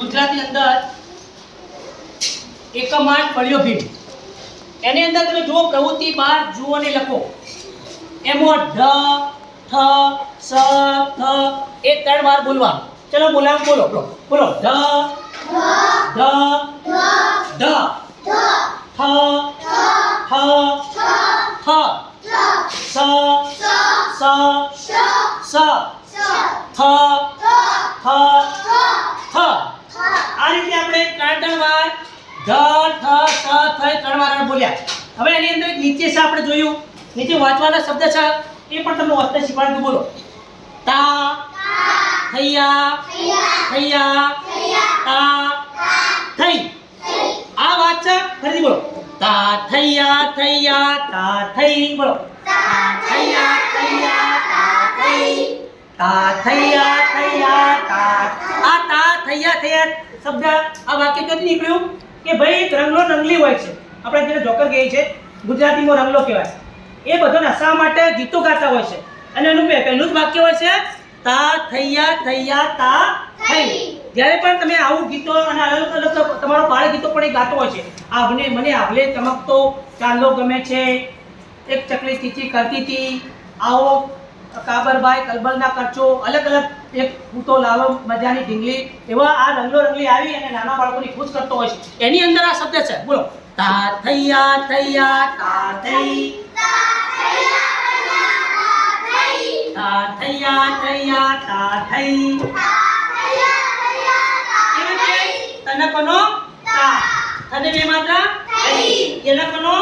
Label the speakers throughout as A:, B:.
A: ગુજરાતી અંદર એકમાન પડ્યો ભીમ એની અંદર તમે જુઓ પ્રવૃત્તિ 12 જુઓ અને લખો એમાં ઢ ઠ સ થ એ 3 વાર બોલવાનું ચલો બોલાવ બોલો બોલો ઢ ઢ ઢ ઠ ઠ સ સ સ થ થ થ આ રીતે આપણે 3 વાર ઢ ઠ સ થ 3 વાર બોલ્યા. હવે એની અંદર નીચે છે આપણે જોયું નીચે વાંચવાના શબ્દ છે એ પણ તમને વાંચતા શીખવાડું. બોલો તા થૈયા થૈયા તા થઈ. આ વાત છે ફરીથી બોલો તા થૈયા થૈયા તા થઈ. બોલો તા થૈયા થૈયા તા થઈ. તા થૈયા થૈયા તા. આ તા થૈયા થૈયા શબ્દ આ વાક્ય ક્યાંથી નીકળ્યું કે ભાઈ રંગલો રંગલી હોય છે. આપણે જેને જોકર કહીએ છીએ ગુજરાતીમાં રંગલો કહેવાય. એ બધો નશા માટે ગીતો ગાતા હોય છે અને એનું પહેલું જ વાક્ય હોય છે તા થૈયા થૈયા તા થઈ. જ્યારે પણ તમે આવું ગીતો અને અલગ અલગ તમારો બાળ ગીતો પણ એ ગાતો હોય છે. આવને મને આવલે ચમકતો ચાંદલો ગમે છે, એક ચકલી ચીચી કરતી હતી, આવો કાબરભાઈ કલબલના કરચો, અલગ અલગ એક ફૂટો લાવો મજાની ઢીંગલી, એવા આ રંગલો રંગલી આવી અને નાના બાળકોને ખુશ કરતો હોય છે. એની અંદર આ શબ્દ છે. બોલો તા થૈયા થૈયા તા થઈ. તા થૈયા થૈયા તા થઈ. તનકનો તા તને બે માત્રા થઈ. યનકનો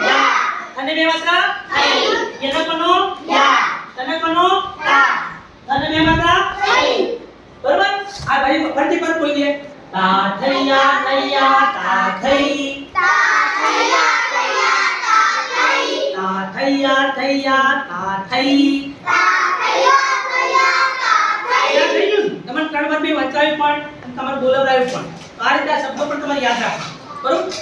A: યા તને બે માત્રા થઈ. યનકનો યા તનકનો તા તને બે માત્રા થઈ. બરોબર. આ ભાઈ ફરીથી પર બોલી દે તા થૈયા થૈયા તા થઈ. તા થૈયા થૈયા તા થઈ. તા થૈયા થૈયા તા થઈ. તમારે 3 વાર બે વાંચાવ્યું પણ તમારે બોલાવડાવ્યું પણ. આ રીતે આ શબ્દો પણ તમારે યાદ રાખવા. બરોબર.